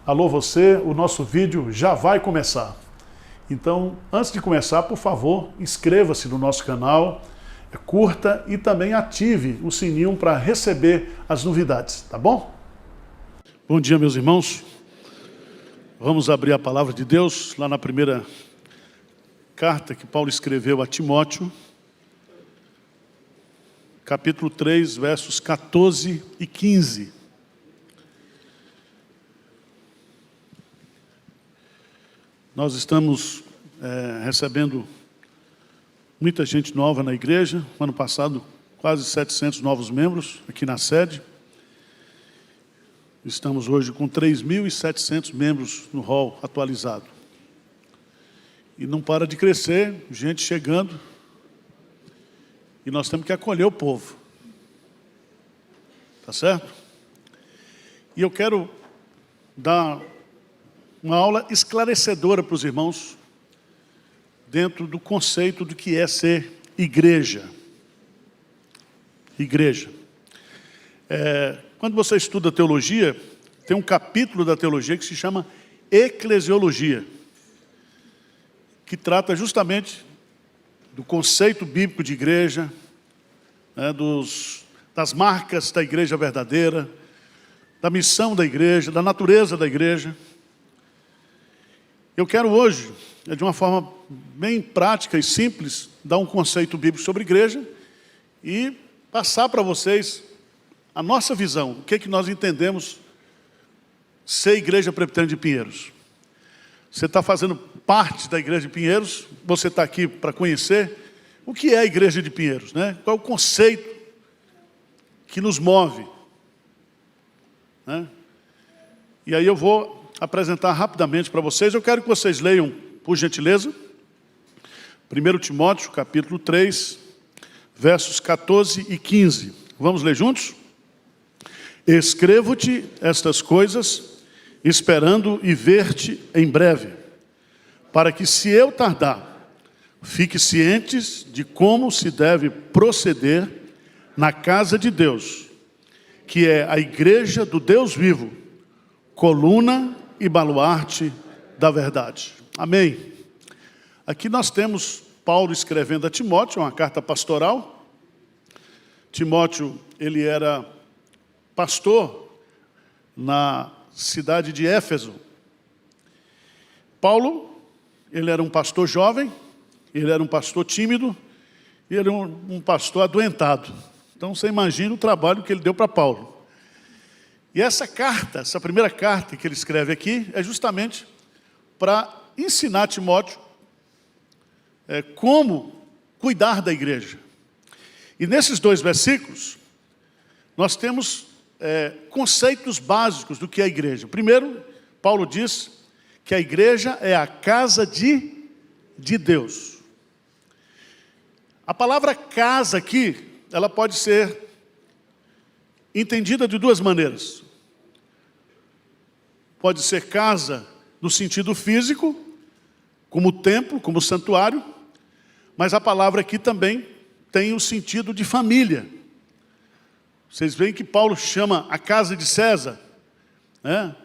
Alô você, o nosso vídeo já vai começar. Então, antes de começar, por favor, inscreva-se no nosso canal, curta e também ative o sininho para receber as novidades, tá bom? Bom dia, meus irmãos. Vamos abrir a palavra de Deus lá na primeira carta que Paulo escreveu a Timóteo, capítulo 3, versos 14 e 15. Nós estamos recebendo muita gente nova na igreja. No ano passado, quase 700 novos membros aqui na sede. Estamos hoje com 3.700 membros no hall atualizado. E não para de crescer, gente chegando. E nós temos que acolher o povo. Tá certo? E eu quero dar uma aula esclarecedora para os irmãos dentro do conceito do que é ser igreja. Igreja. Quando você estuda teologia, tem um capítulo da teologia que se chama eclesiologia, que trata justamente do conceito bíblico de igreja, das marcas da igreja verdadeira, da missão da igreja, da natureza da igreja. Eu quero hoje, de uma forma bem prática e simples, dar um conceito bíblico sobre igreja e passar para vocês a nossa visão, o que nós entendemos ser Igreja Presbiteriana de Pinheiros. Você está fazendo parte da Igreja de Pinheiros, você está aqui para conhecer o que é a Igreja de Pinheiros, né? Qual é o conceito que nos move, né? E aí eu vou apresentar rapidamente para vocês. Eu quero que vocês leiam, por gentileza, 1 Timóteo, capítulo 3, versos 14 e 15. Vamos ler juntos? Escrevo-te estas coisas, esperando e ver-te em breve, para que, se eu tardar, fique cientes de como se deve proceder na casa de Deus, que é a igreja do Deus vivo, coluna e baluarte da verdade. Amém. Aqui nós temos Paulo escrevendo a Timóteo, uma carta pastoral. Timóteo, ele era pastor na cidade de Éfeso. Paulo, ele era um pastor jovem, ele era um pastor tímido, e ele era um pastor adoentado. Então você imagina o trabalho que ele deu para Paulo. E essa carta, essa primeira carta que ele escreve aqui, é justamente para ensinar Timóteo como cuidar da igreja. E nesses dois versículos, nós temos conceitos básicos do que é a igreja. Primeiro, Paulo diz que a igreja é a casa de Deus. A palavra casa aqui, ela pode ser entendida de duas maneiras. Pode ser casa no sentido físico, como templo, como santuário, mas a palavra aqui também tem o sentido de família. Vocês veem que Paulo chama a casa de César, né?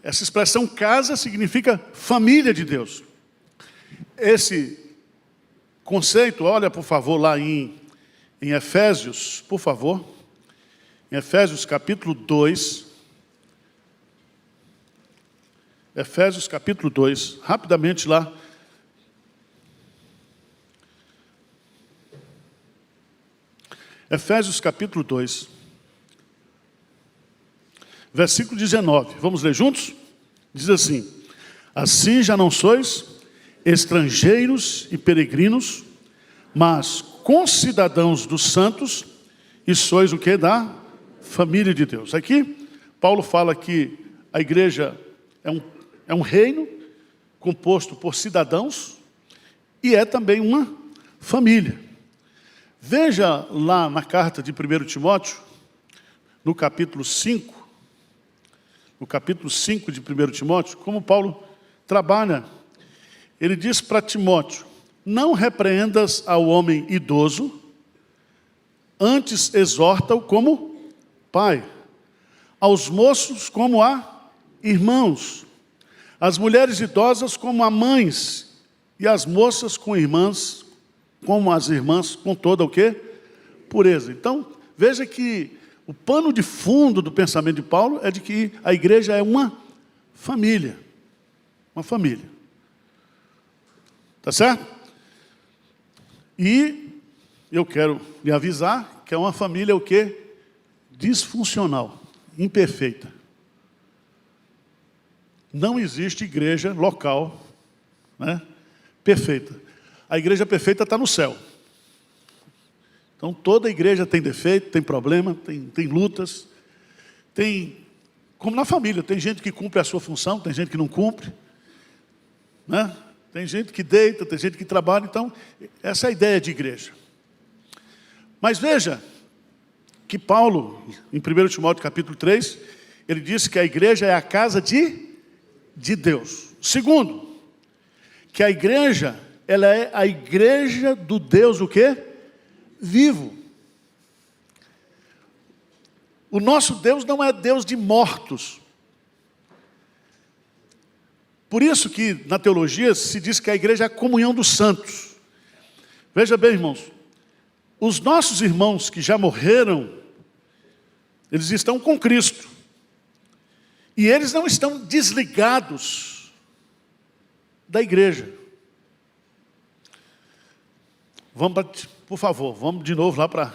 Essa expressão casa significa família de Deus. Esse conceito, olha por favor lá em Efésios, por favor. Em Efésios capítulo 2. Efésios capítulo 2, rapidamente lá. Efésios capítulo 2, versículo 19. Vamos ler juntos? Diz assim: assim já não sois estrangeiros e peregrinos, mas concidadãos dos santos, e sois o que? Da família de Deus. Aqui, Paulo fala que a igreja é um reino composto por cidadãos e é também uma família. Veja lá na carta de 1 Timóteo, no capítulo 5, de 1 Timóteo, como Paulo trabalha. Ele diz para Timóteo: não repreendas ao homem idoso, antes exorta-o como pai, aos moços como a irmãos, as mulheres idosas como a mães, e as moças com irmãs, como as irmãs, com toda o quê? Pureza. Então, veja que o pano de fundo do pensamento de Paulo é de que a igreja é uma família. Uma família. Tá certo? E eu quero lhe avisar que é uma família o quê? Disfuncional, imperfeita. Não existe igreja local, né, perfeita. A igreja perfeita está no céu. Então toda igreja tem defeito, tem problema, tem lutas. Tem, como na família, tem gente que cumpre a sua função, tem gente que não cumpre, né? Tem gente que deita, tem gente que trabalha. Então essa é a ideia de igreja. Mas veja que Paulo, em 1 Timóteo capítulo 3, ele disse que a igreja é a casa de Deus. Segundo, que a igreja, ela é a igreja do Deus o quê? Vivo. O nosso Deus não é Deus de mortos. Por isso que na teologia se diz que a igreja é a comunhão dos santos. Veja bem, irmãos, os nossos irmãos que já morreram, eles estão com Cristo. E eles não estão desligados da igreja. Por favor, vamos de novo lá para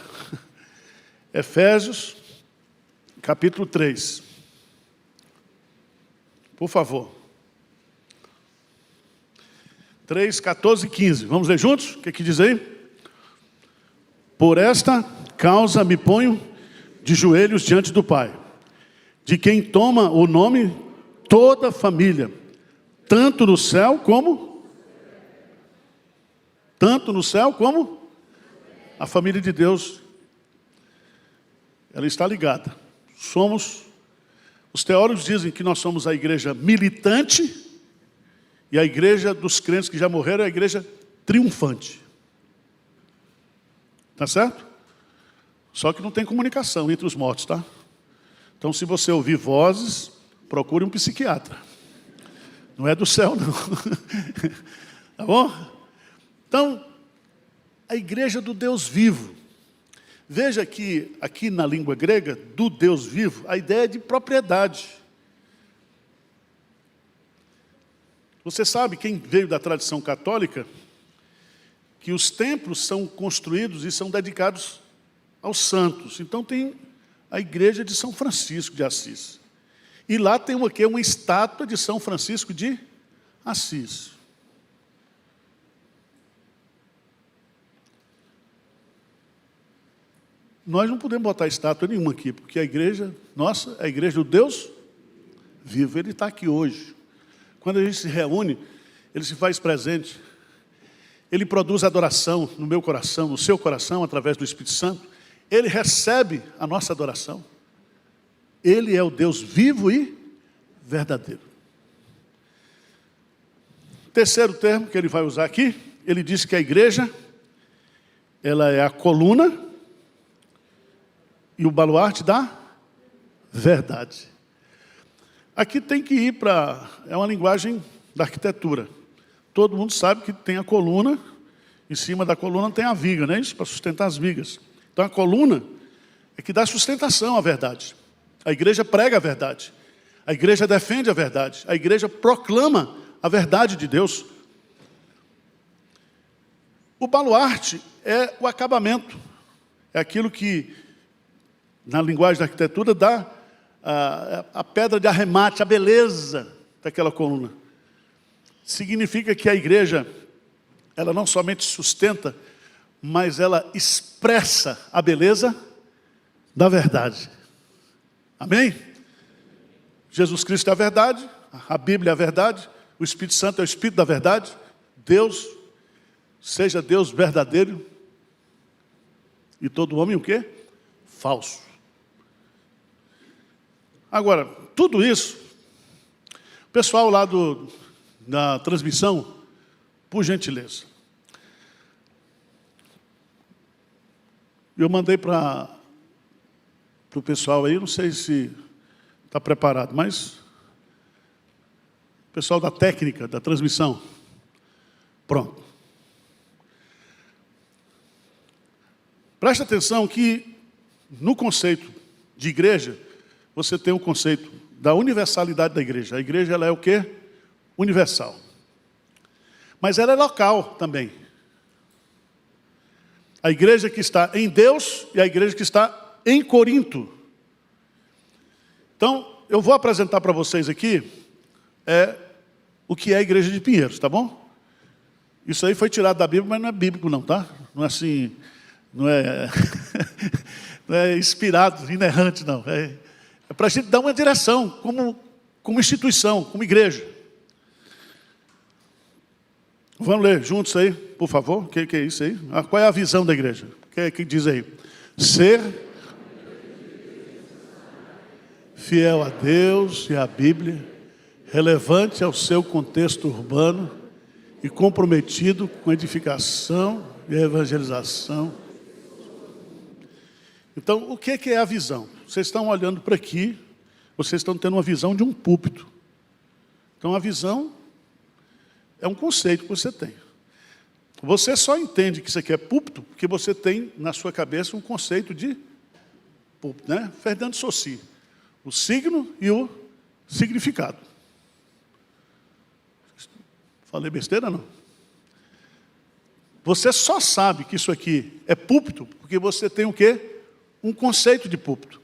Efésios, capítulo 3. Por favor. 3, 14 e 15. Vamos ler juntos? O que diz aí? Por esta causa me ponho de joelhos diante do Pai, de quem toma o nome toda a família, tanto no céu como a família de Deus, ela está ligada. Os teólogos dizem que nós somos a igreja militante e a igreja dos crentes que já morreram é a igreja triunfante. Tá certo? Só que não tem comunicação entre os mortos, tá? Então, se você ouvir vozes, procure um psiquiatra. Não é do céu, não. Tá bom? Então, a igreja do Deus vivo. Veja que aqui na língua grega, do Deus vivo, a ideia é de propriedade. Você sabe, quem veio da tradição católica, que os templos são construídos e são dedicados aos santos. Então tem a igreja de São Francisco de Assis. E lá tem uma estátua de São Francisco de Assis. Nós não podemos botar estátua nenhuma aqui, porque a igreja nossa é a igreja do Deus vivo. Ele está aqui hoje. Quando a gente se reúne, ele se faz presente. Ele produz adoração no meu coração, no seu coração, através do Espírito Santo. Ele recebe a nossa adoração. Ele é o Deus vivo e verdadeiro. Terceiro termo que ele vai usar aqui, ele diz que a igreja, ela é a coluna e o baluarte da verdade. Aqui tem que ir para... é uma linguagem da arquitetura. Todo mundo sabe que tem a coluna, em cima da coluna tem a viga, não é isso? Para sustentar as vigas. Então a coluna é que dá sustentação à verdade. A igreja prega a verdade. A igreja defende a verdade. A igreja proclama a verdade de Deus. O baluarte é o acabamento. É aquilo que, na linguagem da arquitetura, dá a pedra de arremate, a beleza daquela coluna. Significa que a igreja, ela não somente sustenta, mas ela expressa a beleza da verdade. Amém? Jesus Cristo é a verdade, a Bíblia é a verdade, o Espírito Santo é o Espírito da verdade. Deus, seja Deus verdadeiro e todo homem o quê? Falso. Agora, tudo isso, o pessoal lá da transmissão, por gentileza, eu mandei para o pessoal aí, não sei se está preparado, mas Pessoal da técnica, da transmissão. Pronto. Preste atenção que no conceito de igreja, você tem um conceito da universalidade da igreja. A igreja ela é o quê? Universal. Mas ela é local também. A igreja que está em Deus e a igreja que está em Corinto. Então, eu vou apresentar para vocês aqui o que é a igreja de Pinheiros, tá bom? Isso aí foi tirado da Bíblia, mas não é bíblico não, tá? Não é assim, não é, não é inspirado, inerrante não. É para a gente dar uma direção, como instituição, como igreja. Vamos ler juntos aí, por favor. O que é isso aí? Qual é a visão da igreja? O que diz aí? Ser fiel a Deus e à Bíblia, relevante ao seu contexto urbano e comprometido com a edificação e a evangelização. Então, o que é a visão? Vocês estão olhando para aqui, vocês estão tendo uma visão de um púlpito. Então, a visão é um conceito que você tem. Você só entende que isso aqui é púlpito porque você tem na sua cabeça um conceito de púlpito, né? Fernando Saussure. O signo e o significado. Falei besteira, não? Você só sabe que isso aqui é púlpito porque você tem o quê? Um conceito de púlpito.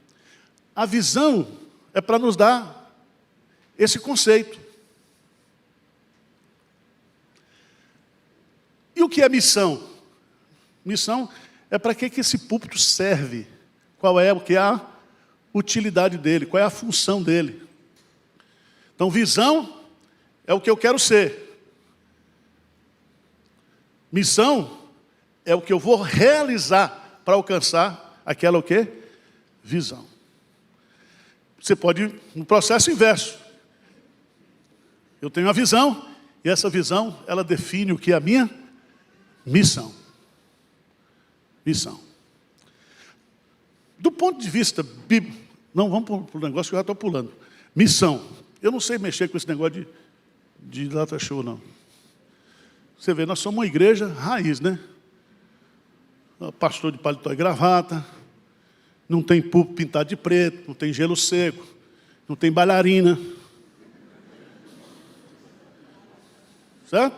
A visão é para nos dar esse conceito. E o que é missão? Missão é para que esse púlpito serve. Qual é o que é a utilidade dele? Qual é a função dele? Então, visão é o que eu quero ser. Missão é o que eu vou realizar para alcançar aquela o quê? Visão. Você pode ir no processo inverso. Eu tenho a visão e essa visão ela define o que é a minha missão. Missão. Do ponto de vista bíblico, não vamos para o negócio que eu já estou pulando. Missão. Eu não sei mexer com esse negócio de data show, não. Você vê, nós somos uma igreja raiz, né? Pastor de paletó e gravata, não tem púlpito pintado de preto, não tem gelo seco, não tem bailarina. Certo?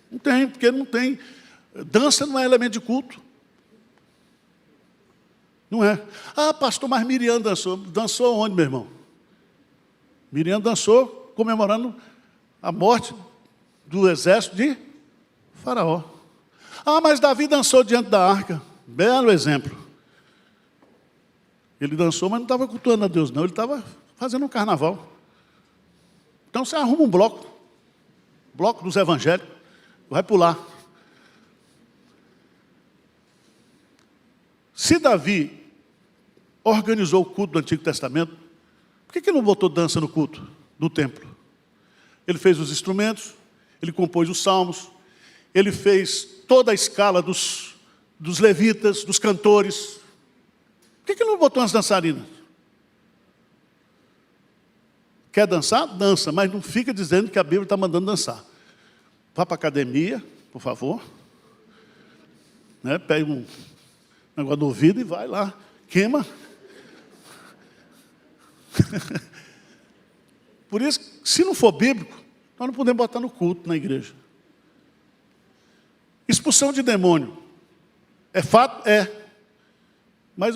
Não tem, porque não tem. Dança não é elemento de culto. Não é. Ah, pastor, mas Miriam dançou. Dançou onde, meu irmão? Miriam dançou comemorando a morte do exército de Faraó. Ah, mas Davi dançou diante da arca. Belo exemplo. Ele dançou, mas não estava cultuando a Deus, não. Ele estava fazendo um carnaval. Então você arruma um bloco. Bloco dos evangélicos. Vai pular. Se Davi organizou o culto do Antigo Testamento, por que ele não botou dança no culto do templo? Ele fez os instrumentos, ele compôs os salmos, ele fez toda a escala dos levitas, dos cantores. Por que ele não botou umas dançarinas? Quer dançar? Dança, mas não fica dizendo que a Bíblia está mandando dançar. Vá para a academia, por favor. Né? Pega um negócio do ouvido e vai lá. Queima. Por isso, se não for bíblico, nós não podemos botar no culto, na igreja. Expulsão de demônio. É fato? É. Mas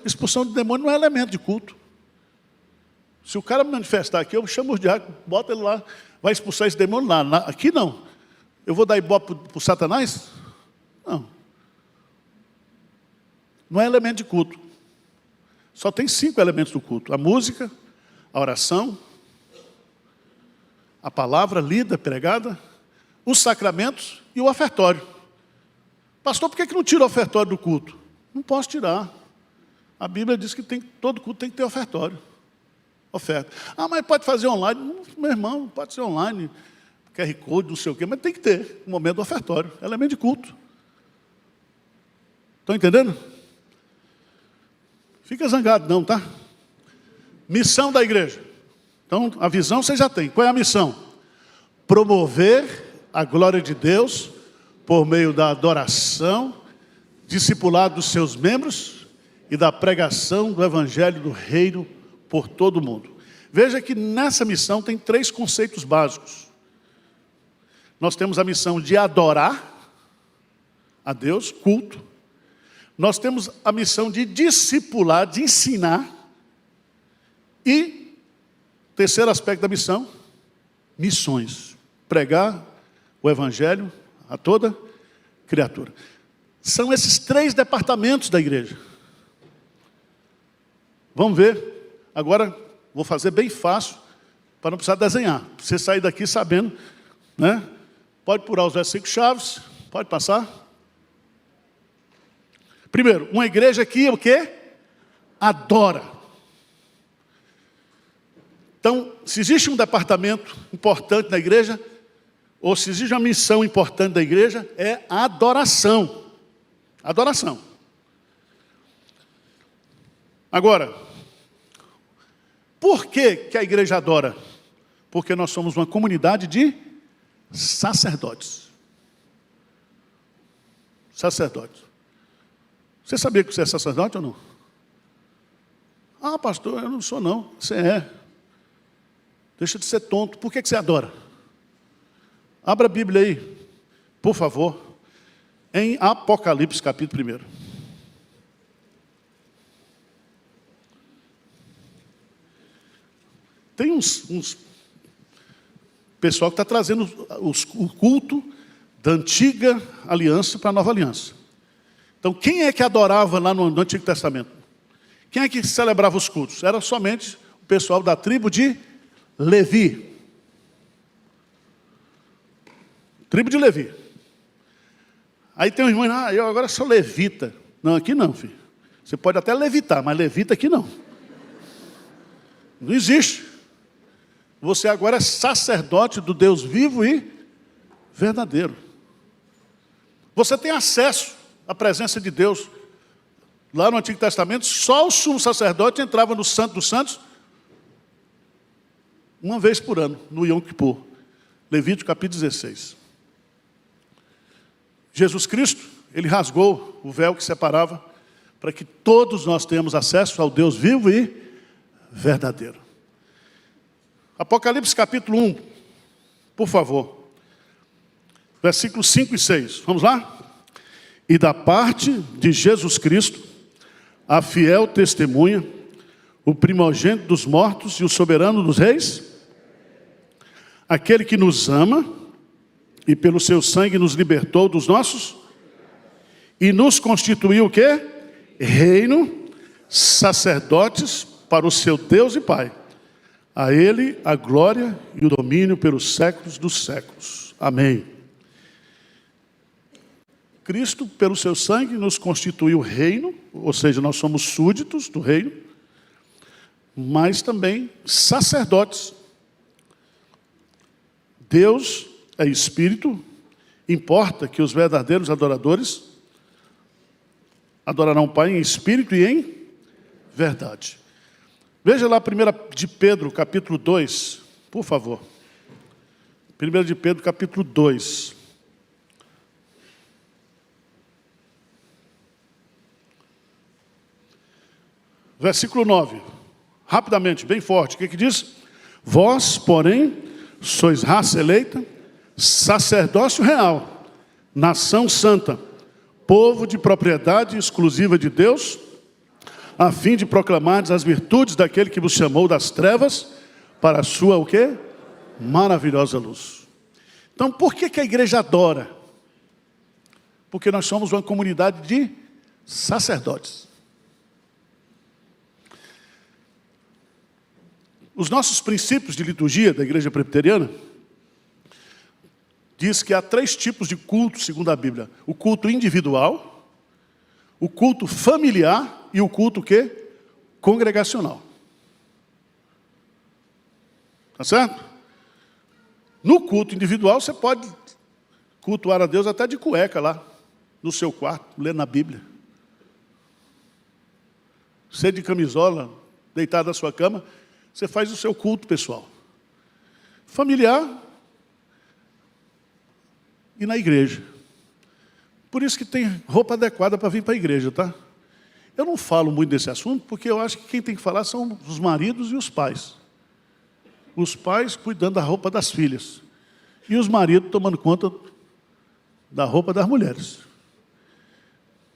expulsão de demônio não é elemento de culto. Se o cara me manifestar aqui, eu chamo os diáconos, bota ele lá, vai expulsar esse demônio lá. Aqui não. Eu vou dar ibope para o Satanás? Não. Não é elemento de culto. Só tem 5 elementos do culto. A música, a oração, a palavra lida, pregada, os sacramentos e o ofertório. Pastor, por que não tira o ofertório do culto? Não posso tirar. A Bíblia diz que todo culto tem que ter ofertório. Oferta. Ah, mas pode fazer online. Não, meu irmão, pode ser online. QR Code, não sei o quê, mas tem que ter um momento do ofertório. É elemento de culto. Estão entendendo? Fica zangado não, tá? Missão da igreja. Então, a visão você já tem. Qual é a missão? Promover a glória de Deus por meio da adoração, discipulado dos seus membros e da pregação do evangelho do reino por todo o mundo. Veja que nessa missão tem 3 conceitos básicos. Nós temos a missão de adorar a Deus, culto. Nós temos a missão de discipular, de ensinar. E, terceiro aspecto da missão, missões. Pregar o evangelho a toda criatura. São esses 3 departamentos da igreja. Vamos ver. Agora, vou fazer bem fácil, para não precisar desenhar. Você sair daqui sabendo, né? Pode pular os versículos chaves, pode passar. Primeiro, uma igreja que o quê? Adora. Então, se existe um departamento importante na igreja, ou se existe uma missão importante da igreja, é a adoração. Adoração. Agora, por que a igreja adora? Porque nós somos uma comunidade de sacerdotes. Sacerdotes. Você sabia que você é sacerdote ou não? Ah, pastor, eu não sou não. Você é. Deixa de ser tonto. Por que você adora? Abra a Bíblia aí, por favor. Em Apocalipse, capítulo 1. Tem uns pessoal que está trazendo o culto da antiga aliança para a nova aliança. Então, quem é que adorava lá no Antigo Testamento? Quem é que celebrava os cultos? Era somente o pessoal da tribo de Levi. Tribo de Levi. Aí tem um irmão, eu agora sou levita. Não, aqui não, filho. Você pode até levitar, mas levita aqui não. Não existe. Você agora é sacerdote do Deus vivo e verdadeiro. Você tem acesso à presença de Deus. Lá no Antigo Testamento, só o sumo sacerdote entrava no Santo dos Santos uma vez por ano, no Yom Kippur. Levítico capítulo 16. Jesus Cristo, ele rasgou o véu que separava para que todos nós tenhamos acesso ao Deus vivo e verdadeiro. Apocalipse capítulo 1, por favor. Versículos 5 e 6. Vamos lá? E da parte de Jesus Cristo, a fiel testemunha, o primogênito dos mortos e o soberano dos reis, aquele que nos ama e pelo seu sangue nos libertou dos nossos e nos constituiu o quê? Reino, sacerdotes para o seu Deus e Pai. A Ele a glória e o domínio pelos séculos dos séculos. Amém. Cristo, pelo seu sangue, nos constituiu reino, ou seja, nós somos súditos do reino, mas também sacerdotes. Deus é espírito, importa que os verdadeiros adoradores adorarão o Pai em espírito e em verdade. Veja lá 1 de Pedro, capítulo 2, por favor. 1 de Pedro, capítulo 2. Versículo 9. Rapidamente, bem forte. O que diz? Vós, porém, sois raça eleita, sacerdócio real, nação santa, povo de propriedade exclusiva de Deus, a fim de proclamar as virtudes daquele que vos chamou das trevas para a sua, o quê? Maravilhosa luz. Então, por que a igreja adora? Porque nós somos uma comunidade de sacerdotes. Os nossos princípios de liturgia da igreja presbiteriana diz que há 3 tipos de culto, segundo a Bíblia. O culto individual, o culto familiar e o culto o quê? Congregacional. Tá certo? No culto individual, você pode cultuar a Deus até de cueca lá, no seu quarto, lendo a Bíblia. Você de camisola, deitado na sua cama, Você faz o seu culto pessoal, familiar e na igreja. Por isso que tem roupa adequada para vir para a igreja, tá? Eu não falo muito desse assunto, porque eu acho que quem tem que falar são os maridos e os pais. Os pais cuidando da roupa das filhas. E os maridos tomando conta da roupa das mulheres.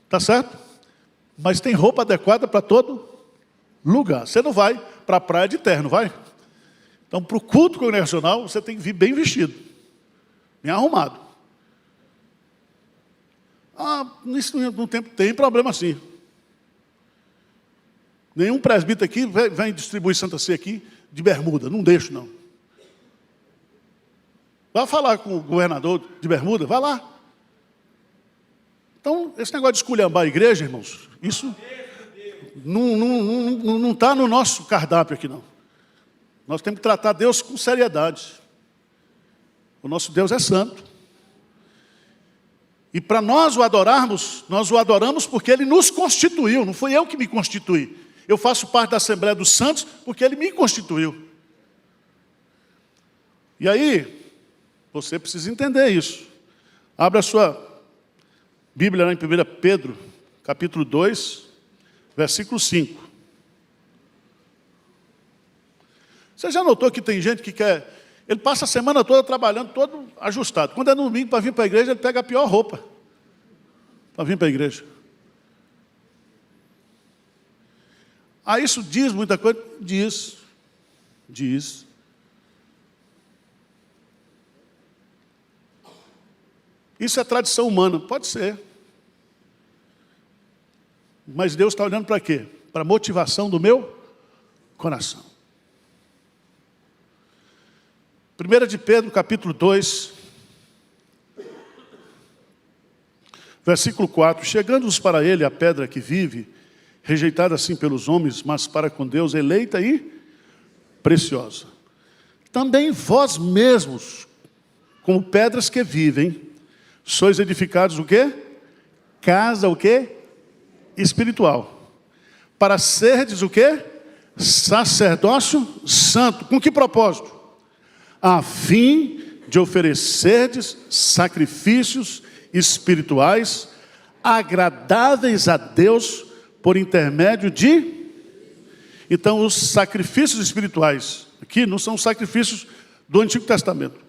Tá certo? Mas tem roupa adequada para todo lugar. Você não vai para a praia de terno, vai? Então, para o culto congregacional, você tem que vir bem vestido, bem arrumado. Isso não tem problema assim. Nenhum presbítero aqui vai distribuir Santa Ceia aqui de bermuda, não deixo não. Vá falar com o governador de bermuda, vá lá. Então, esse negócio de esculhambar a igreja, irmãos, isso não está no nosso cardápio aqui, não. Nós temos que tratar Deus com seriedade. O nosso Deus é santo. E para nós o adoramos porque Ele nos constituiu, não fui eu que me constituí. Eu faço parte da Assembleia dos Santos porque Ele me constituiu. E aí, você precisa entender isso. Abra a sua Bíblia lá em 1 Pedro, capítulo 2, versículo 5. Você já notou que tem gente que quer... Ele passa a semana toda trabalhando, todo ajustado. Quando é no domingo para vir para a igreja, ele pega a pior roupa para vir para a igreja. Isso diz muita coisa? Diz. Isso é tradição humana? Pode ser. Mas Deus está olhando para quê? Para a motivação do meu coração. 1 de Pedro, capítulo 2, versículo 4. Chegando-nos para ele a pedra que vive, rejeitada assim pelos homens, mas para com Deus eleita e preciosa. Também vós mesmos, como pedras que vivem, sois edificados o quê? Casa o quê? Espiritual. Para serdes o quê? Sacerdócio santo. Com que propósito? A fim de oferecerdes sacrifícios espirituais agradáveis a Deus por intermédio de... Então, os sacrifícios espirituais aqui não são sacrifícios do Antigo Testamento.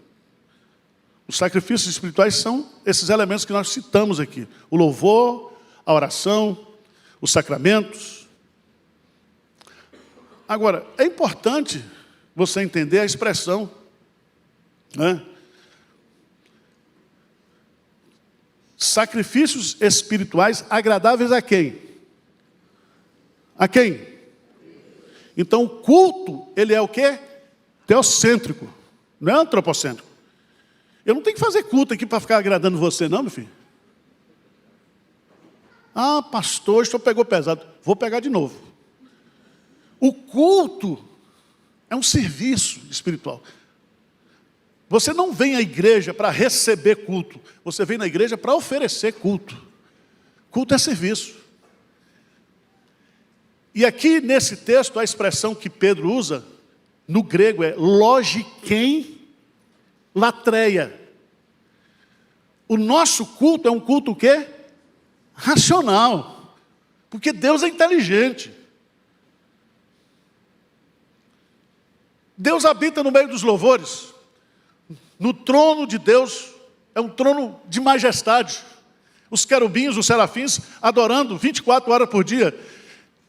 Os sacrifícios espirituais são esses elementos que nós citamos aqui. O louvor, a oração, os sacramentos. Agora, é importante você entender a expressão, né? Sacrifícios espirituais agradáveis a quem? A quem? Então o culto, ele é o quê? Teocêntrico, não é antropocêntrico. Eu não tenho que fazer culto aqui para ficar agradando você não, meu filho. Pastor, o senhor pegou pesado. Vou pegar de novo. O culto é um serviço espiritual. Você não vem à igreja para receber culto. Você vem na igreja para oferecer culto. Culto é serviço. E aqui nesse texto, a expressão que Pedro usa, no grego é logiquem latreia. O nosso culto é um culto o quê? Racional. Porque Deus é inteligente. Deus habita no meio dos louvores. No trono de Deus, é um trono de majestade. Os querubins, os serafins, adorando 24 horas por dia.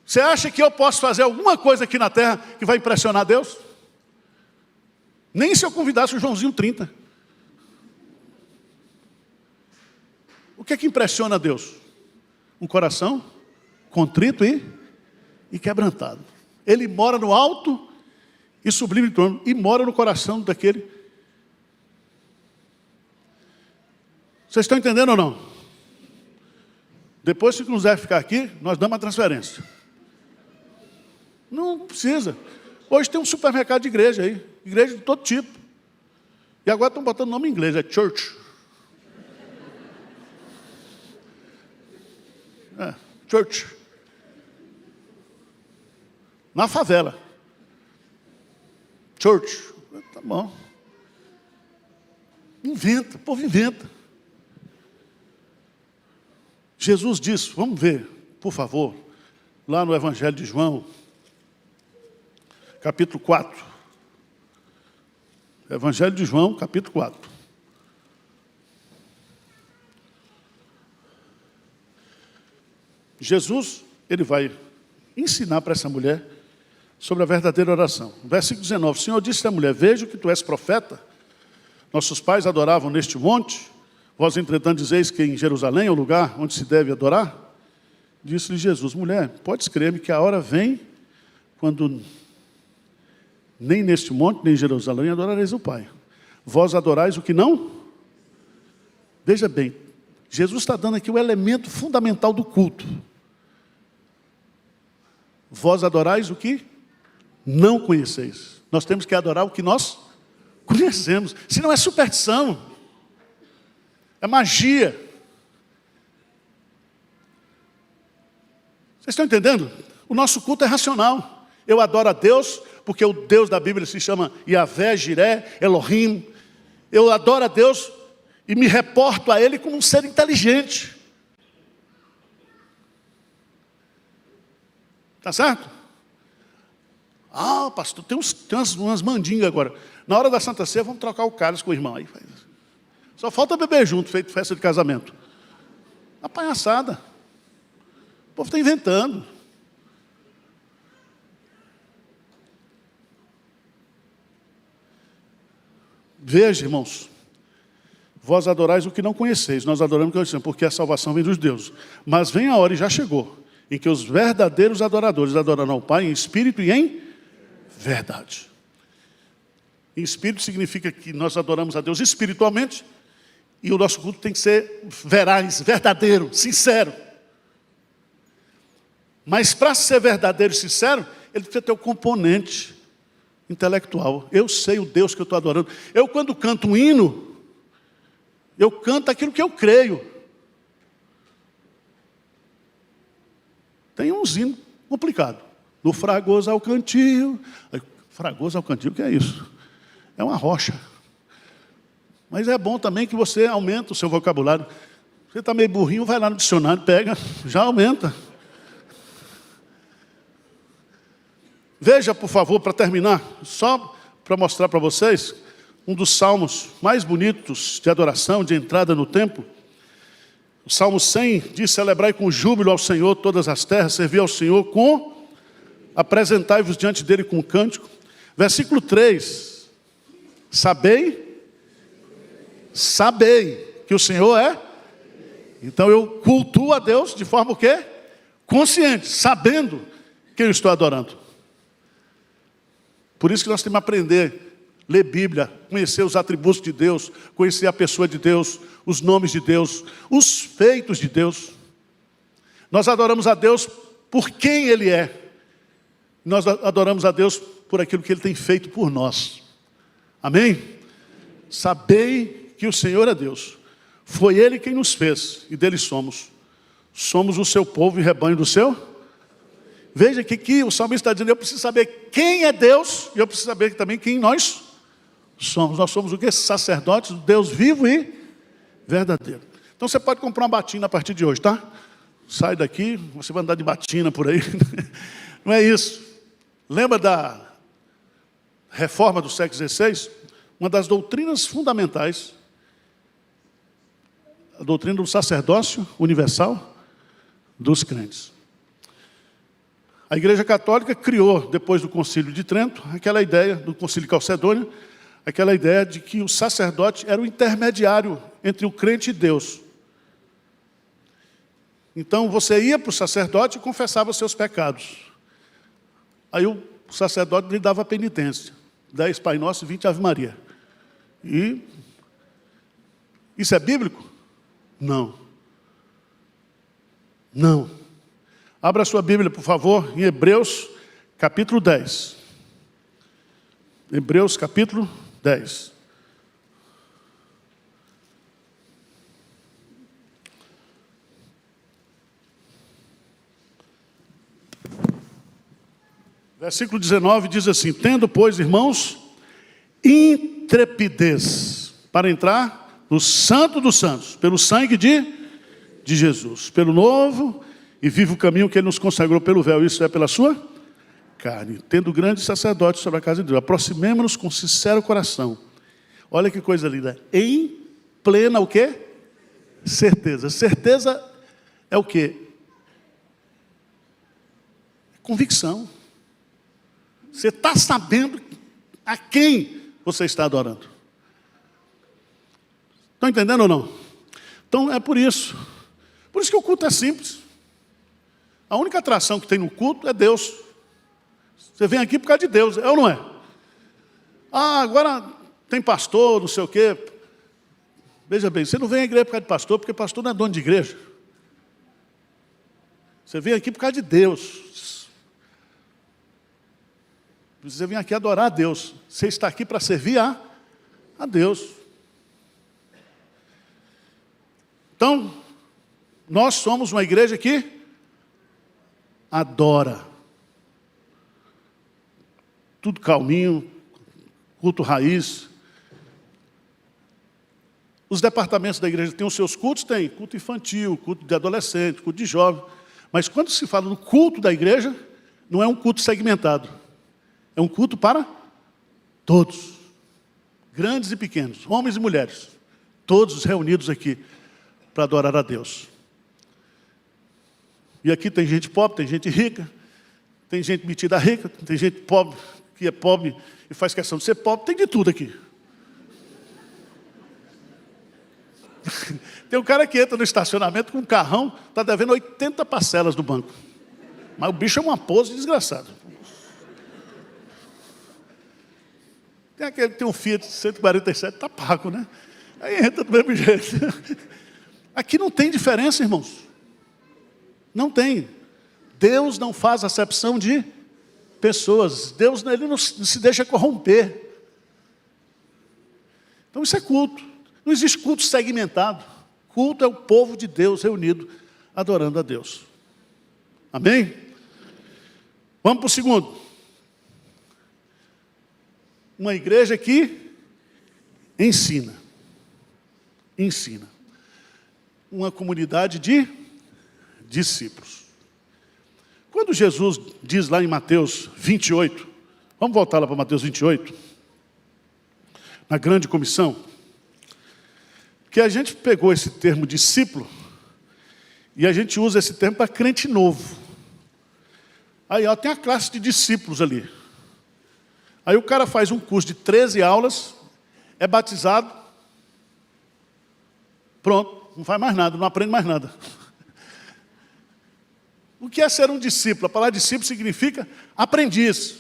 Você acha que eu posso fazer alguma coisa aqui na terra que vai impressionar Deus? Nem se eu convidasse o Joãozinho 30. O que é que impressiona Deus? Um coração contrito e quebrantado. Ele mora no alto e sublime trono, e mora no coração daquele. Vocês estão entendendo ou não? Depois, se quiser ficar aqui, nós damos a transferência. Não precisa. Hoje tem um supermercado de igreja aí. Igreja de todo tipo. E agora estão botando nome em inglês, é church. Church. Na favela. church. Tá bom. Inventa, o povo inventa. Jesus disse, vamos ver, por favor, lá no Evangelho de João, capítulo 4. Evangelho de João, capítulo 4. Jesus, ele vai ensinar para essa mulher sobre a verdadeira oração. Versículo 19, o Senhor disse à mulher, vejo que tu és profeta, nossos pais adoravam neste monte, vós entretanto dizeis que em Jerusalém é o lugar onde se deve adorar? Disse-lhe Jesus, mulher, podes crer-me que a hora vem quando nem neste monte, nem em Jerusalém adorareis o Pai. Vós adorais o que não? Veja bem, Jesus está dando aqui o elemento fundamental do culto. Vós adorais o que não conheceis. Nós temos que adorar o que nós conhecemos. Se não é superstição, é magia. Vocês estão entendendo? O nosso culto é racional. Eu adoro a Deus, porque o Deus da Bíblia se chama Yahvé, Jiré, Elohim. Eu adoro a Deus e me reporto a Ele como um ser inteligente. Tá certo? Ah, pastor, tem umas mandingas agora. Na hora da Santa Ceia, vamos trocar o cálice com o irmão. Aí faz. Só falta beber junto, feito festa de casamento. Uma palhaçada. O povo está inventando. Veja, irmãos, vós adorais o que não conheceis, nós adoramos o que conhecemos, porque a salvação vem dos deuses. Mas vem a hora, e já chegou, em que os verdadeiros adoradores adorarão ao Pai em espírito e em verdade. Em espírito significa que nós adoramos a Deus espiritualmente, e o nosso culto tem que ser veraz, verdadeiro, sincero. Mas para ser verdadeiro e sincero, ele precisa ter o componente intelectual. Eu sei o Deus que eu estou adorando. Eu, quando canto um hino, eu canto aquilo que eu creio. Tem uns hinos complicados. No fragoso ao cantil. Fragoso ao cantil, o que é isso? É uma rocha. Mas é bom também que você aumenta o seu vocabulário. Você está meio burrinho, vai lá no dicionário, pega, já aumenta. Veja, por favor, para terminar, só para mostrar para vocês, um dos salmos mais bonitos de adoração, de entrada no templo. O Salmo 100 diz, celebrai com júbilo ao Senhor todas as terras, servi ao Senhor com, apresentai-vos diante dele com cântico. Versículo 3, sabei que o Senhor é. Então eu cultuo a Deus de forma o quê? Consciente, sabendo que eu estou adorando. Por isso que nós temos que aprender, ler Bíblia, conhecer os atributos de Deus, conhecer a pessoa de Deus, os nomes de Deus, os feitos de Deus. Nós adoramos a Deus por quem Ele é. Nós adoramos a Deus por aquilo que Ele tem feito por nós. Amém? Sabei que o Senhor é Deus. Foi Ele quem nos fez e dele somos. Somos o seu povo e rebanho do seu. Veja que aqui o salmista está dizendo, eu preciso saber quem é Deus, e eu preciso saber também quem nós somos. Nós somos o quê? Sacerdotes, Deus vivo e verdadeiro. Então você pode comprar uma batina a partir de hoje, tá? Sai daqui, você vai andar de batina por aí. Não é isso. Lembra da reforma do século XVI? Uma das doutrinas fundamentais, a doutrina do sacerdócio universal dos crentes. A Igreja Católica criou, depois do Concílio de Trento, aquela ideia, do Concílio de Calcedônia, aquela ideia de que o sacerdote era o intermediário entre o crente e Deus. Então, você ia para o sacerdote e confessava os seus pecados. Aí o sacerdote lhe dava penitência. 10 Pai Nosso e 20 Ave Maria. E isso é bíblico? Não. Não. Abra a sua Bíblia, por favor, em Hebreus, capítulo 10. Hebreus, capítulo 10. Versículo 19 diz assim, tendo, pois, irmãos, intrepidez para entrar no Santo dos Santos, pelo sangue de Jesus, pelo novo e vivo caminho que Ele nos consagrou pelo véu, isso é pela sua carne, tendo grande sacerdote sobre a casa de Deus. Aproximemo-nos com sincero coração. Olha que coisa linda. Em plena o quê? Certeza. Certeza é o quê? Convicção. Você está sabendo a quem você está adorando. Estão entendendo ou não? Então é por isso. Por isso que o culto é simples. A única atração que tem no culto é Deus. Você vem aqui por causa de Deus, é ou não é? Ah, agora tem pastor, não sei o quê. Veja bem, você não vem à igreja por causa de pastor, porque pastor não é dono de igreja. Você vem aqui por causa de Deus. Você vem aqui adorar a Deus. Você está aqui para servir a Deus. Então, nós somos uma igreja que adora. Tudo calminho, culto raiz. Os departamentos da igreja têm os seus cultos? Tem. Culto infantil, culto de adolescente, culto de jovem. Mas quando se fala no culto da igreja, não é um culto segmentado. É um culto para todos. Grandes e pequenos, homens e mulheres. Todos reunidos aqui para adorar a Deus. E aqui tem gente pobre, tem gente rica, tem gente metida rica, tem gente pobre que é pobre e faz questão de ser pobre, tem de tudo aqui. Tem um cara que entra no estacionamento com um carrão, está devendo 80 parcelas do banco. Mas o bicho é uma pose desgraçada. Tem aquele que tem um Fiat 147, está pago, né? Aí entra do mesmo jeito. Aqui não tem diferença, irmãos. Não tem. Deus não faz acepção de pessoas. Deus Ele não se deixa corromper. Então isso é culto. Não existe culto segmentado. Culto é o povo de Deus reunido, adorando a Deus. Amém? Vamos para o segundo. Uma igreja que ensina. Ensina. Uma comunidade de discípulos. Quando Jesus diz lá em Mateus 28, vamos voltar lá para Mateus 28, na grande comissão, que a gente pegou esse termo discípulo e a gente usa esse termo para crente novo. Aí ó, tem a classe de discípulos ali. Aí o cara faz um curso de 13 aulas, é batizado, pronto, não faz mais nada, não aprende mais nada. O que é ser um discípulo? A palavra discípulo significa aprendiz.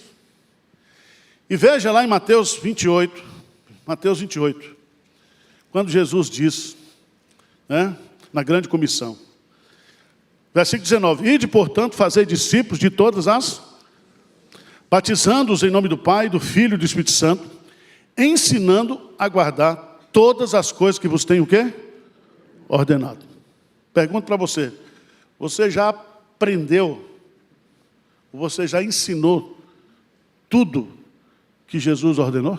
E veja lá em Mateus 28, quando Jesus diz, né, na grande comissão, versículo 19, ide, portanto, fazei discípulos de todas as, batizando-os em nome do Pai, do Filho e do Espírito Santo, ensinando a guardar todas as coisas que vos tenho o quê? Ordenado. Pergunto para você, você já aprendeu, você já ensinou tudo que Jesus ordenou?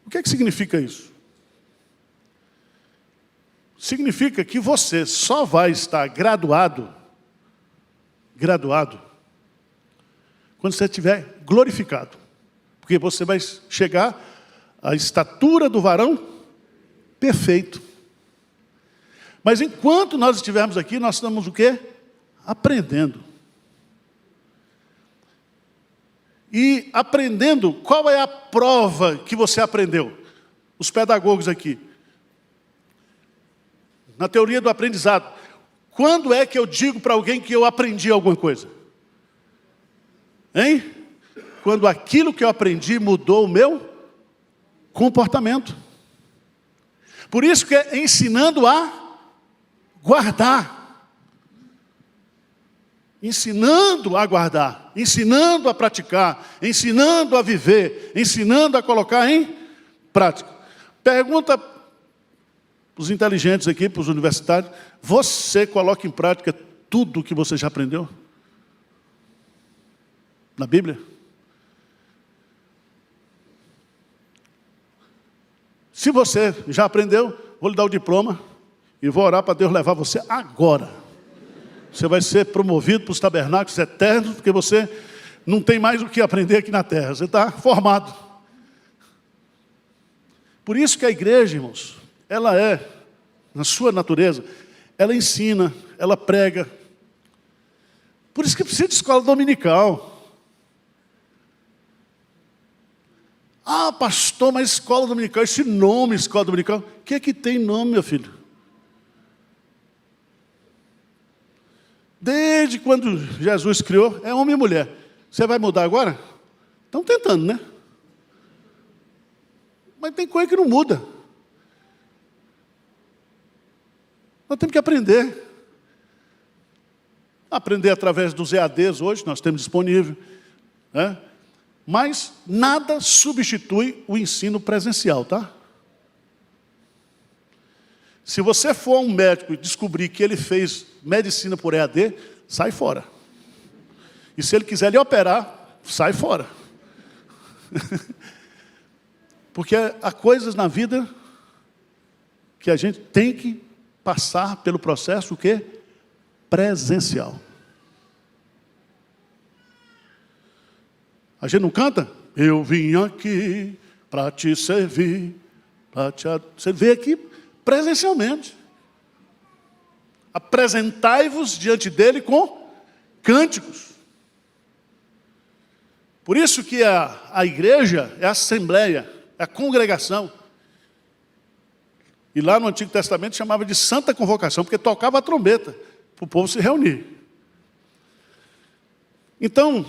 O que é que significa isso? Significa que você só vai estar graduado, quando você estiver glorificado. Porque você vai chegar à estatura do varão perfeito. Mas enquanto nós estivermos aqui, nós estamos o quê? Aprendendo. E aprendendo, qual é a prova que você aprendeu? Os pedagogos aqui. Na teoria do aprendizado. Quando é que eu digo para alguém que eu aprendi alguma coisa? Hein? Quando aquilo que eu aprendi mudou o meu comportamento. Por isso que é ensinando a guardar. Ensinando a guardar, ensinando a praticar, ensinando a viver, ensinando a colocar em prática. Pergunta para os inteligentes aqui, para os universitários, você coloca em prática tudo o que você já aprendeu? na Bíblia? Se você já aprendeu, vou lhe dar o diploma e vou orar para Deus levar você agora. Você vai ser promovido para os tabernáculos eternos, porque você não tem mais o que aprender aqui na terra. Você está formado. Por isso que a igreja, irmãos, ela é, na sua natureza, ela ensina, ela prega. Por isso que precisa de escola dominical. Ah, pastor, mas escola dominical, esse nome, escola dominical, o que é que tem nome, meu filho? Desde quando Jesus criou, é homem e mulher. Você vai mudar agora? Estão tentando, né? Mas tem coisa que não muda. Nós temos que aprender. Aprender através dos EADs hoje, nós temos disponível, né? Mas nada substitui o ensino presencial, tá? Se você for um médico e descobrir que ele fez medicina por EAD, sai fora. E se ele quiser lhe operar, sai fora. Porque há coisas na vida que a gente tem que passar pelo processo o quê? Presencial. A gente não canta? Eu vim aqui para te servir, para te... Você vê aqui presencialmente. Apresentai-vos diante dele com cânticos. Por isso que a igreja é a assembleia, é a congregação. E lá no Antigo Testamento chamava de santa convocação, porque tocava a trombeta para o povo se reunir. Então,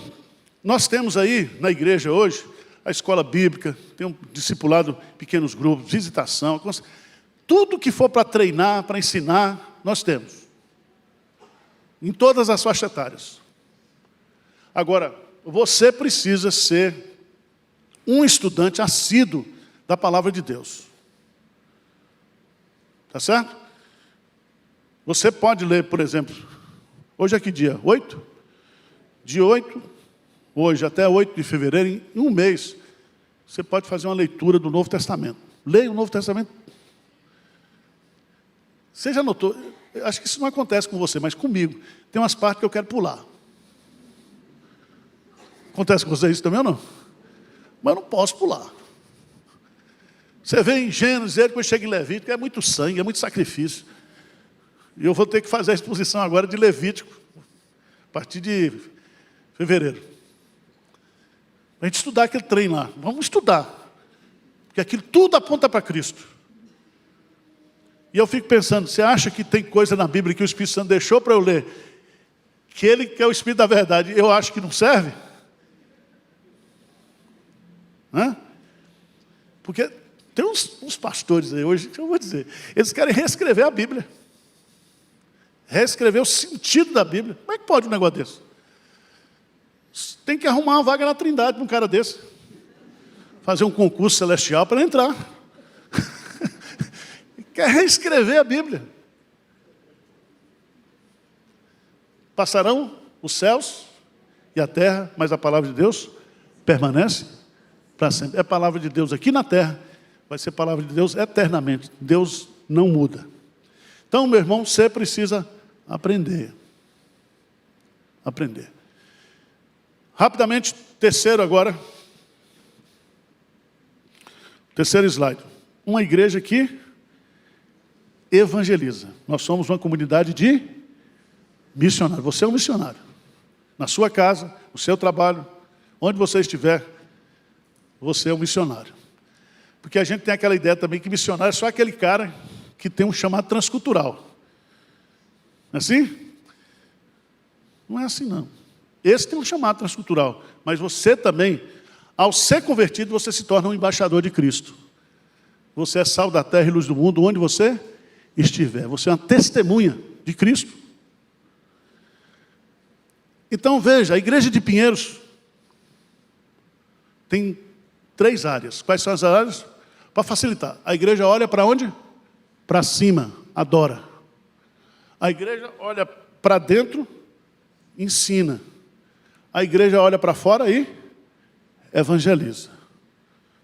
nós temos aí na igreja hoje a escola bíblica, tem um discipulado, pequenos grupos, visitação, tudo que for para treinar, para ensinar, nós temos. Em todas as faixas etárias. Agora, você precisa ser um estudante assíduo da palavra de Deus. Tá certo? Você pode ler, por exemplo, hoje é que dia? 8? De 8, hoje até 8 de fevereiro, em um mês, você pode fazer uma leitura do Novo Testamento. Leia o Novo Testamento. Você já notou? Acho que isso não acontece com você, mas comigo. Tem umas partes que eu quero pular. Acontece com você isso também ou não? Mas eu não posso pular. Você vê em Gênesis, depois chega em Levítico, é muito sangue, é muito sacrifício. E eu vou ter que fazer a exposição agora de Levítico, a partir de fevereiro. A gente estudar aquele trem lá. Vamos estudar. Porque aquilo tudo aponta para Cristo. E eu fico pensando, você acha que tem coisa na Bíblia que o Espírito Santo deixou para eu ler, que ele que é o Espírito da verdade, eu acho que não serve? Hã? Porque tem uns pastores aí hoje, que eu vou dizer, eles querem reescrever a Bíblia. Reescrever o sentido da Bíblia. Como é que pode um negócio desse? Tem que arrumar uma vaga na Trindade para um cara desse. Fazer um concurso celestial para entrar. Quer reescrever a Bíblia. Passarão os céus e a terra, mas a palavra de Deus permanece para sempre. É a palavra de Deus aqui na terra, vai ser a palavra de Deus eternamente. Deus não muda. Então, meu irmão, você precisa aprender. Aprender. Rapidamente, terceiro agora. Terceiro slide. Uma igreja que evangeliza. Nós somos uma comunidade de missionários. Você é um missionário. Na sua casa, no seu trabalho, onde você estiver, você é um missionário. Porque a gente tem aquela ideia também que missionário é só aquele cara que tem um chamado transcultural. Não é assim? Não é assim, não. Esse tem um chamado transcultural. Mas você também, ao ser convertido, você se torna um embaixador de Cristo. Você é sal da terra e luz do mundo, onde você estiver. Você é uma testemunha de Cristo. Então, veja, a igreja de Pinheiros tem 3 áreas. Quais são as áreas? Para facilitar. A igreja olha para onde? Para cima, adora. A igreja olha para dentro, ensina. a igreja olha para fora e evangeliza.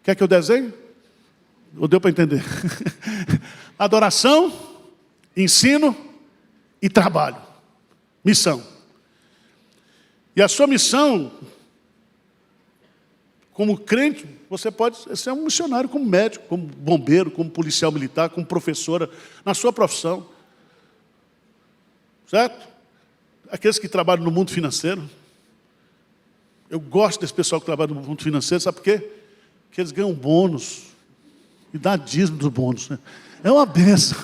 Quer que eu desenhe? Ou deu para entender? Adoração, ensino e trabalho. Missão. E a sua missão, como crente, você pode ser um missionário como médico, como bombeiro, como policial militar, como professora, na sua profissão. Certo? Aqueles que trabalham no mundo financeiro. Eu gosto desse pessoal que trabalha no mundo financeiro, sabe por quê? Porque eles ganham bônus. E dá dízimo dos bônus. Né? É uma benção.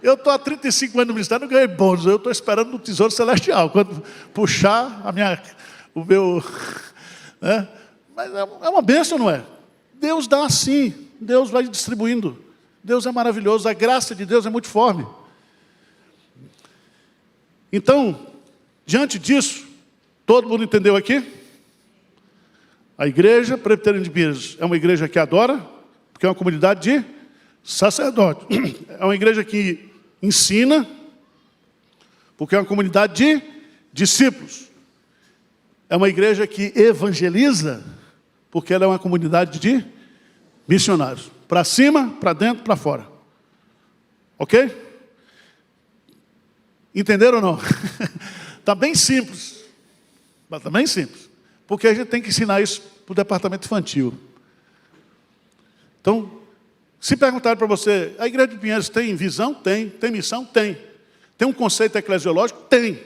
Eu estou há 35 anos no ministério, não ganhei bônus. Eu estou esperando no Tesouro Celestial. Quando puxar o meu... Né? Mas é uma benção, não é? Deus dá assim. Deus vai distribuindo. Deus é maravilhoso. A graça de Deus é multiforme. Então, diante disso, todo mundo entendeu aqui? A igreja presbiteriana de Pinheiros é uma igreja que adora, porque é uma comunidade de sacerdote. É uma igreja que ensina, porque é uma comunidade de discípulos. É uma igreja que evangeliza, porque ela é uma comunidade de missionários. Para cima, para dentro, para fora. Ok? Entenderam ou não? Está bem simples. Está bem simples. Porque a gente tem que ensinar isso para o departamento infantil. Então, se perguntarem para você, a igreja de Pinheiros tem visão? Tem. Tem missão? Tem. Tem um conceito eclesiológico? Tem.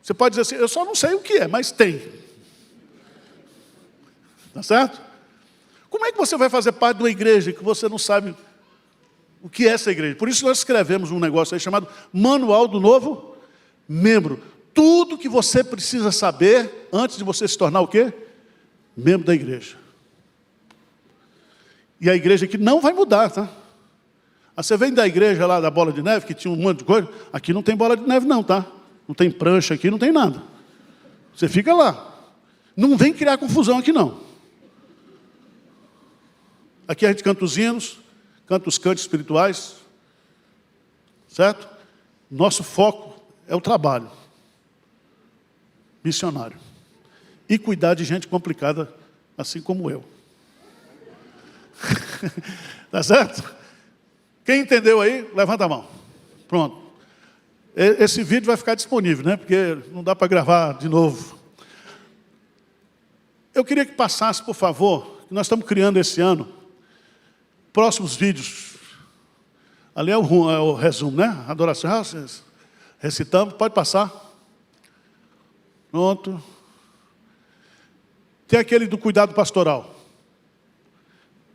Você pode dizer assim, eu só não sei o que é, mas tem. Tá certo? Como é que você vai fazer parte de uma igreja que você não sabe o que é essa igreja? Por isso nós escrevemos um negócio aí chamado Manual do Novo Membro. Tudo que você precisa saber antes de você se tornar o quê? Membro da igreja. E a igreja aqui não vai mudar, tá? Você vem da igreja lá da Bola de Neve, que tinha um monte de coisa. Aqui não tem bola de neve não, tá? Não tem prancha aqui, não tem nada. Você fica lá. Não vem criar confusão aqui não. Aqui a gente canta os hinos, canta os cantos espirituais. Certo? Nosso foco é o trabalho missionário. E cuidar de gente complicada, assim como eu. Tá certo? Quem entendeu aí, levanta a mão. Pronto. Esse vídeo vai ficar disponível, né? Porque não dá para gravar de novo. Eu queria que passasse, por favor, que nós estamos criando esse ano, próximos vídeos. Ali é o resumo, né? Adoração. Recitamos, pode passar. Pronto. Tem aquele do cuidado pastoral.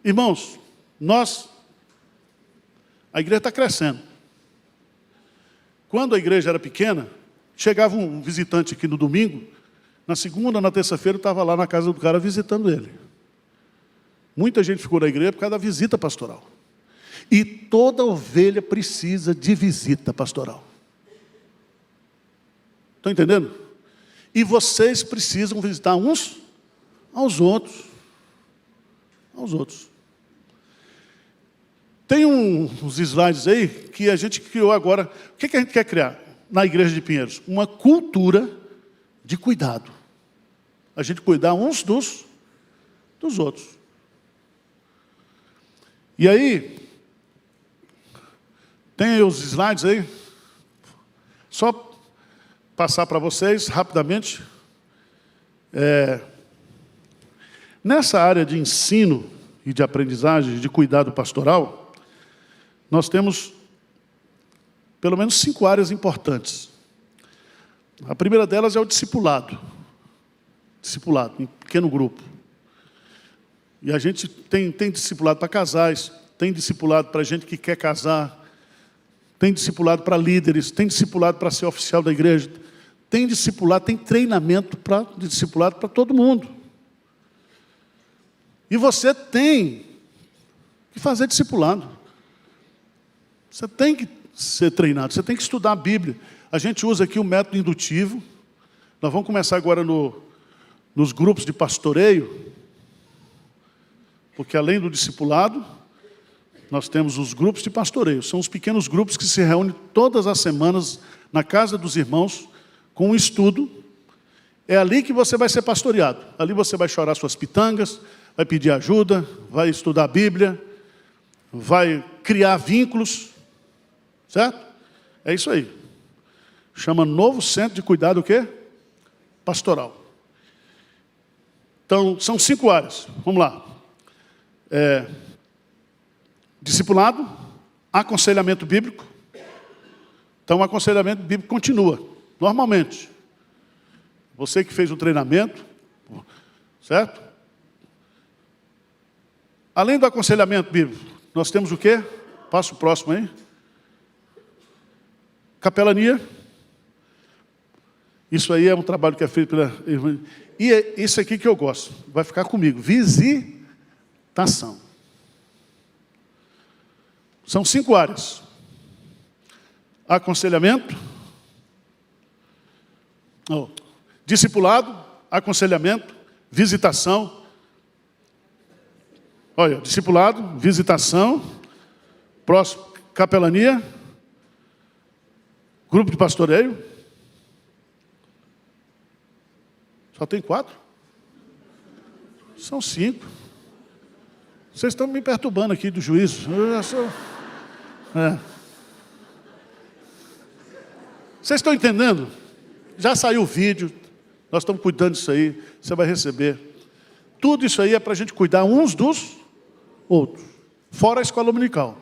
Irmãos, a igreja está crescendo. Quando a igreja era pequena, chegava um visitante aqui no domingo, na segunda, na terça-feira, eu estava lá na casa do cara visitando ele. Muita gente ficou na igreja por causa da visita pastoral. E toda ovelha precisa de visita pastoral. Estão entendendo? E vocês precisam visitar uns aos outros. Aos outros. Tem uns slides aí que a gente criou agora. O que a gente quer criar na igreja de Pinheiros? Uma cultura de cuidado. A gente cuidar uns dos outros. E aí, tem os slides aí. Só passar para vocês rapidamente. Nessa área de ensino e de aprendizagem, de cuidado pastoral, nós temos pelo menos 5 áreas importantes. A primeira delas é o discipulado. Discipulado, em pequeno grupo. E a gente tem discipulado para casais, tem discipulado para gente que quer casar, tem discipulado para líderes, tem discipulado para ser oficial da igreja, tem discipulado, tem treinamento de discipulado para todo mundo. E você tem que fazer discipulado. Você tem que ser treinado, você tem que estudar a Bíblia. A gente usa aqui o método indutivo. Nós vamos começar agora nos grupos de pastoreio, porque além do discipulado, nós temos os grupos de pastoreio. São os pequenos grupos que se reúnem todas as semanas na casa dos irmãos com um estudo. É ali que você vai ser pastoreado. Ali você vai chorar suas pitangas, vai pedir ajuda, vai estudar a Bíblia, vai criar vínculos, certo? É isso aí. Chama Novo Centro de Cuidado o quê? Pastoral. Então, são 5 áreas. Vamos lá. Discipulado, aconselhamento bíblico. Então, o aconselhamento bíblico continua, normalmente. Você que fez o treinamento, certo? Além do aconselhamento bíblico, nós temos o quê? Passa o próximo aí. Capelania. Isso aí é um trabalho que é feito pela irmã. E é isso aqui que eu gosto. Vai ficar comigo. Visitação. São 5 áreas. Aconselhamento. Discipulado. Aconselhamento. Visitação. Olha, discipulado, visitação. Próximo, capelania. Grupo de pastoreio. Só tem 4? São 5. Vocês estão me perturbando aqui do juízo. Eu já sou... Vocês estão entendendo? Já saiu o vídeo. Nós estamos cuidando disso aí. Você vai receber. Tudo isso aí é para a gente cuidar uns dos outros. Fora a escola dominical.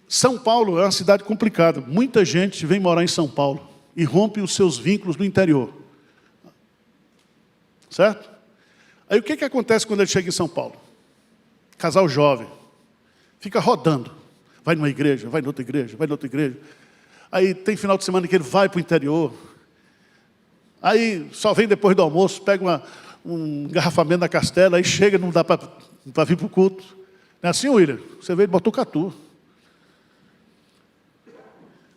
São Paulo é uma cidade complicada. Muita gente vem morar em São Paulo e rompe os seus vínculos no interior. Certo? Aí o que acontece quando ele chega em São Paulo? Casal jovem. Fica rodando. Vai numa igreja, vai noutra igreja, vai noutra igreja. Aí tem final de semana que ele vai para o interior. Aí só vem depois do almoço, pega um engarrafamento da Castela, aí chega, não dá para vir para o culto. Não é assim, William? Você veio de Botucatu.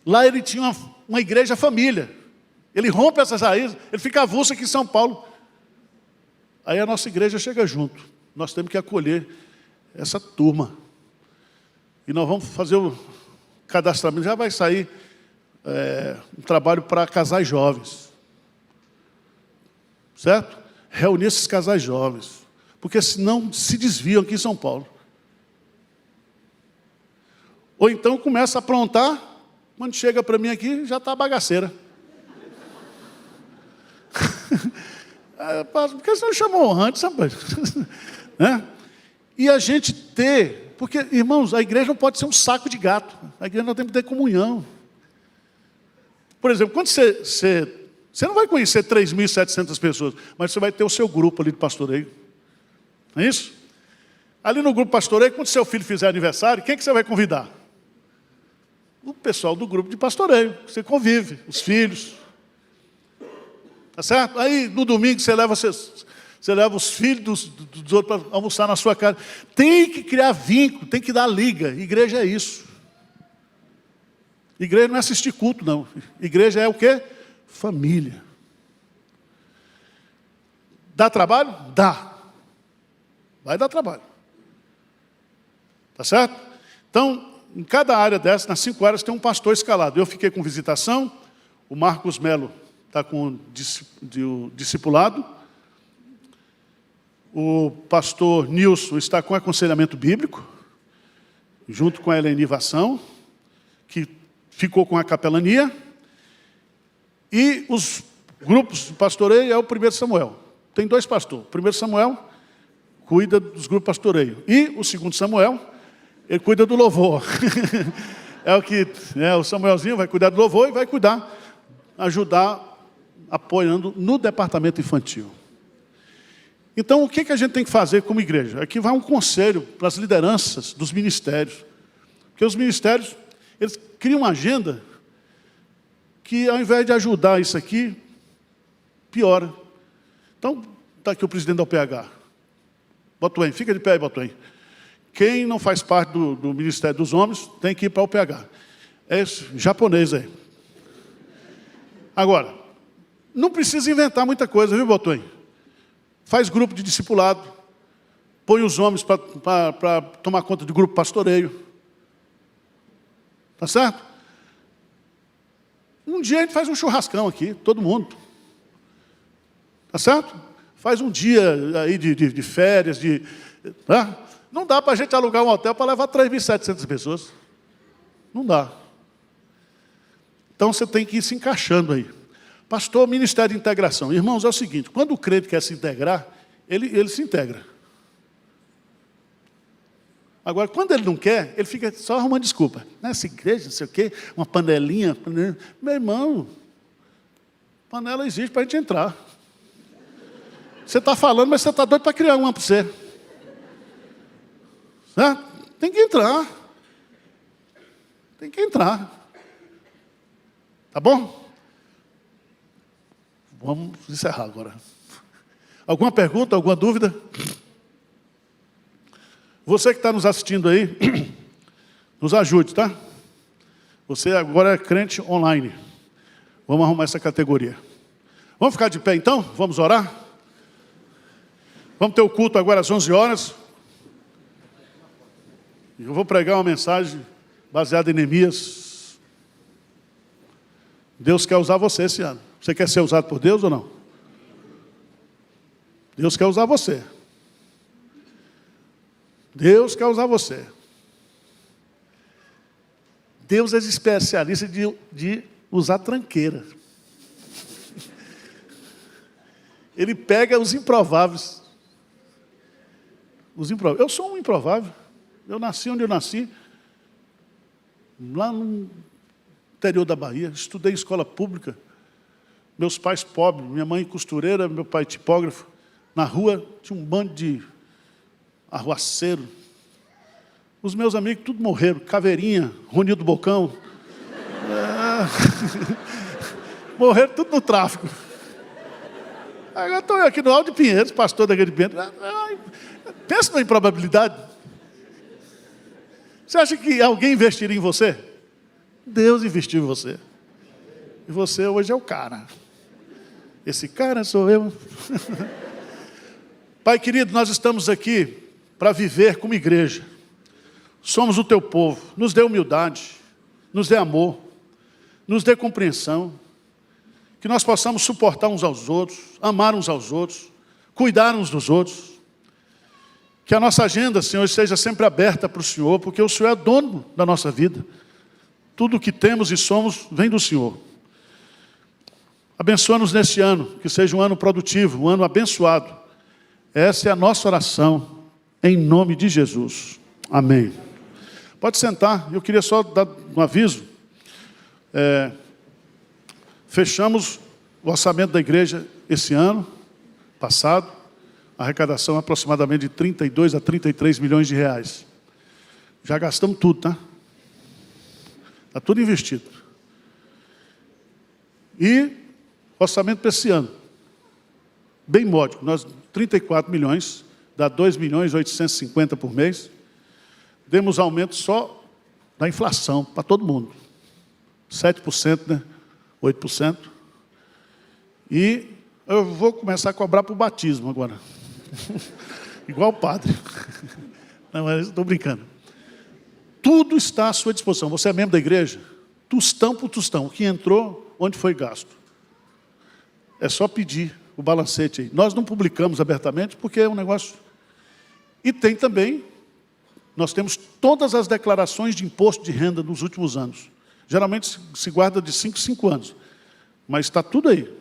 Lá ele tinha uma igreja família. Ele rompe essas raízes, ele fica avulso aqui em São Paulo. Aí a nossa igreja chega junto. Nós temos que acolher essa turma. E nós vamos fazer o cadastramento. Já vai sair um trabalho para casais jovens. Certo? Reunir esses casais jovens. Porque senão se desviam aqui em São Paulo. Ou então começa a aprontar. Quando chega para mim aqui, já está bagaceira. Por que você não chamou antes, rapaz? E a gente ter... Porque, irmãos, a igreja não pode ser um saco de gato. A igreja não tem que ter comunhão. Por exemplo, quando você não vai conhecer 3.700 pessoas, mas você vai ter o seu grupo ali de pastoreio. Não é isso? Ali no grupo pastoreio, quando seu filho fizer aniversário, quem que você vai convidar? O pessoal do grupo de pastoreio. Você convive, os filhos. Tá certo? Aí, no domingo, você leva os filhos dos outros para almoçar na sua casa. Tem que criar vínculo, tem que dar liga. Igreja é isso. Igreja não é assistir culto, não. Igreja é o quê? Família. Dá trabalho? Dá. Vai dar trabalho. Tá certo? Então, em cada área dessa, nas 5 áreas, tem um pastor escalado. Eu fiquei com visitação, o Marcos Melo está com o discipulado, o pastor Nilson está com aconselhamento bíblico, junto com a Eleni Vação, que ficou com a capelania, e os grupos de pastoreio é o 1 Samuel. Tem 2 pastores. O 1 Samuel cuida dos grupos de pastoreio. E o 2 Samuel, ele cuida do louvor. O Samuelzinho vai cuidar do louvor e vai cuidar, ajudar, apoiando no departamento infantil. Então, o que a gente tem que fazer como igreja? Aqui vai um conselho para as lideranças dos ministérios. Porque os ministérios, eles criam uma agenda que, ao invés de ajudar isso aqui, piora. Então, está aqui o presidente da UPH. Botuém, fica de pé aí, Botuém. Quem não faz parte do Ministério dos Homens tem que ir para o UPH. É esse japonês aí. Agora, não precisa inventar muita coisa, viu, Botuém? Faz grupo de discipulado. Põe os homens para tomar conta de grupo pastoreio. Tá certo? Um dia a gente faz um churrascão aqui, todo mundo. Tá certo? Faz um dia aí de férias, né? Não dá para a gente alugar um hotel para levar 3.700 pessoas. Não dá. Então você tem que ir se encaixando aí. Pastor, Ministério de Integração. Irmãos, é o seguinte, quando o crente quer se integrar, ele se integra. Agora, quando ele não quer, ele fica só arrumando desculpa. Nessa igreja, não sei o quê, uma panelinha. Meu irmão, panela existe para a gente entrar. Você está falando, mas você está doido para criar uma para você. Certo? Tem que entrar. Tem que entrar. Tá bom? Vamos encerrar agora. Alguma pergunta, alguma dúvida? Você que está nos assistindo aí, nos ajude, tá? Você agora é crente online. Vamos arrumar essa categoria. Vamos ficar de pé então? Vamos orar? Vamos ter o culto agora às 11 horas. Eu vou pregar uma mensagem baseada em Neemias. Deus quer usar você esse ano. Você quer ser usado por Deus ou não? Deus quer usar você. Deus quer usar você. Deus é especialista de usar tranqueira. Ele pega os improváveis. Eu sou um improvável. Eu nasci onde eu nasci. Lá no interior da Bahia. Estudei em escola pública. Meus pais pobres. Minha mãe costureira, meu pai tipógrafo. Na rua tinha um bando de arruaceiro. Os meus amigos tudo morreram. Caveirinha, Ronildo Bocão. Morreram tudo no tráfico. Agora estou aqui no Alto de Pinheiros, pastor daquele Pinheiros. Pensa na improbabilidade. Você acha que alguém investiria em você? Deus investiu em você. E você hoje é o cara. Esse cara sou eu. Pai querido, nós estamos aqui para viver como igreja. Somos o teu povo. Nos dê humildade, nos dê amor, nos dê compreensão. Que nós possamos suportar uns aos outros, amar uns aos outros, cuidar uns dos outros. Que a nossa agenda, Senhor, esteja sempre aberta para o Senhor, porque o Senhor é dono da nossa vida. Tudo o que temos e somos vem do Senhor. Abençoa-nos neste ano, que seja um ano produtivo, um ano abençoado. Essa é a nossa oração, em nome de Jesus. Amém. Pode sentar, eu queria só dar um aviso. Fechamos o orçamento da igreja esse ano, passado, a arrecadação aproximadamente de 32 a 33 milhões de reais. Já gastamos tudo, tá? Está tudo investido. E orçamento para esse ano, bem módico, nós 34 milhões, dá 2 milhões 850 por mês. Demos aumento só da inflação para todo mundo. 7%, né? 8%. E eu vou começar a cobrar para o batismo agora. Igual o padre. Não, mas estou brincando. Tudo está à sua disposição. Você é membro da igreja? Tostão por tostão. O que entrou, onde foi gasto. É só pedir o balancete aí. Nós não publicamos abertamente porque é um negócio... E tem também, nós temos todas as declarações de imposto de renda nos últimos anos. Geralmente se guarda de 5 em 5 anos. Mas está tudo aí.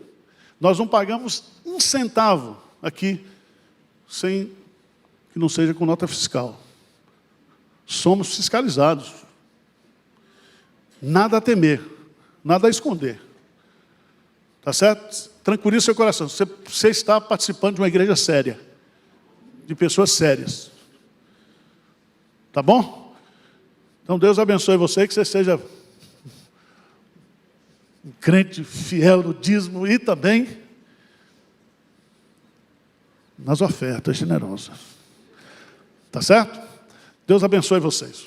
Nós não pagamos um centavo aqui sem que não seja com nota fiscal. Somos fiscalizados. Nada a temer, nada a esconder. Tá certo? Tranquilize seu coração. Você está participando de uma igreja séria. De pessoas sérias. Tá bom? Então Deus abençoe você, que você seja um crente fiel no dízimo e também nas ofertas generosas. Tá certo? Deus abençoe vocês.